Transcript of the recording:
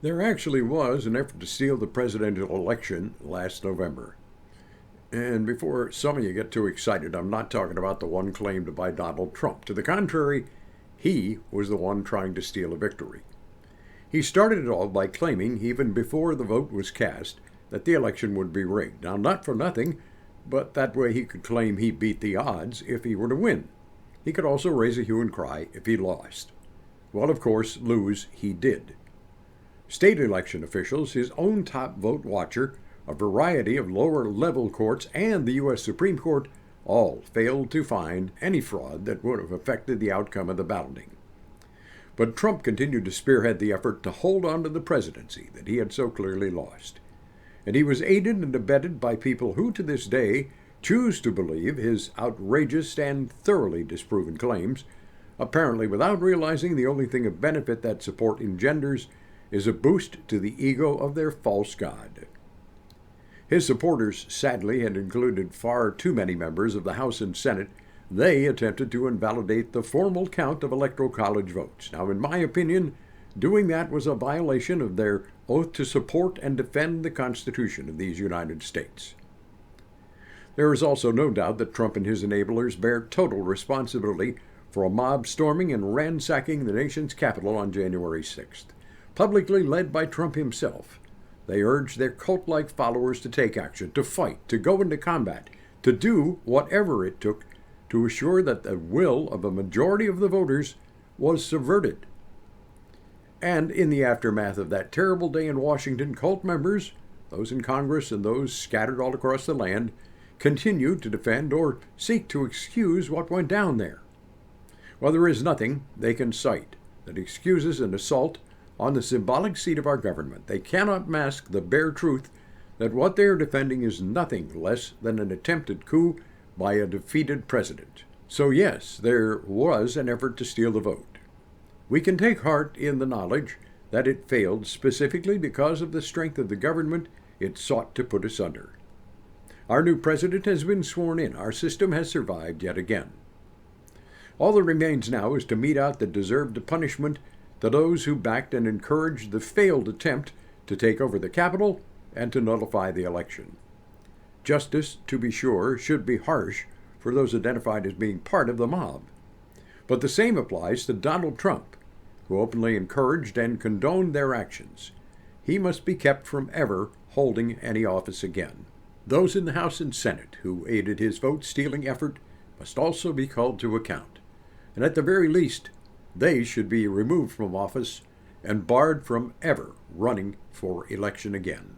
There actually was an effort to steal the presidential election last November. And before some of you get too excited, I'm not talking about the one claimed by Donald Trump. To the contrary, he was the one trying to steal a victory. He started it all by claiming, even before the vote was cast, that the election would be rigged. Now, not for nothing, but that way he could claim he beat the odds if he were to win. He could also raise a hue and cry if he lost. Well, of course, lose he did. State election officials, his own top vote watcher, a variety of lower-level courts, and the U.S. Supreme Court all failed to find any fraud that would have affected the outcome of the balloting. But Trump continued to spearhead the effort to hold on to the presidency that he had so clearly lost. And he was aided and abetted by people who, to this day, choose to believe his outrageous and thoroughly disproven claims, apparently without realizing the only thing of benefit that support engenders is a boost to the ego of their false god. His supporters, sadly, had included far too many members of the House and Senate. They attempted to invalidate the formal count of Electoral College votes. Now, in my opinion, doing that was a violation of their oath to support and defend the Constitution of these United States. There is also no doubt that Trump and his enablers bear total responsibility for a mob storming and ransacking the nation's capital on January 6th. Publicly led by Trump himself, they urged their cult-like followers to take action, to fight, to go into combat, to do whatever it took to assure that the will of a majority of the voters was subverted. And in the aftermath of that terrible day in Washington, cult members, those in Congress and those scattered all across the land, continued to defend or seek to excuse what went down there. Well, there is nothing they can cite that excuses an assault on the symbolic seat of our government. They cannot mask the bare truth that what they are defending is nothing less than an attempted coup by a defeated president. So yes, there was an effort to steal the vote. We can take heart in the knowledge that it failed specifically because of the strength of the government it sought to put us under. Our new president has been sworn in. Our system has survived yet again. All that remains now is to mete out the deserved punishment to those who backed and encouraged the failed attempt to take over the Capitol and to nullify the election. Justice, to be sure, should be harsh for those identified as being part of the mob. But the same applies to Donald Trump, who openly encouraged and condoned their actions. He must be kept from ever holding any office again. Those in the House and Senate who aided his vote-stealing effort must also be called to account. And at the very least, they should be removed from office and barred from ever running for election again.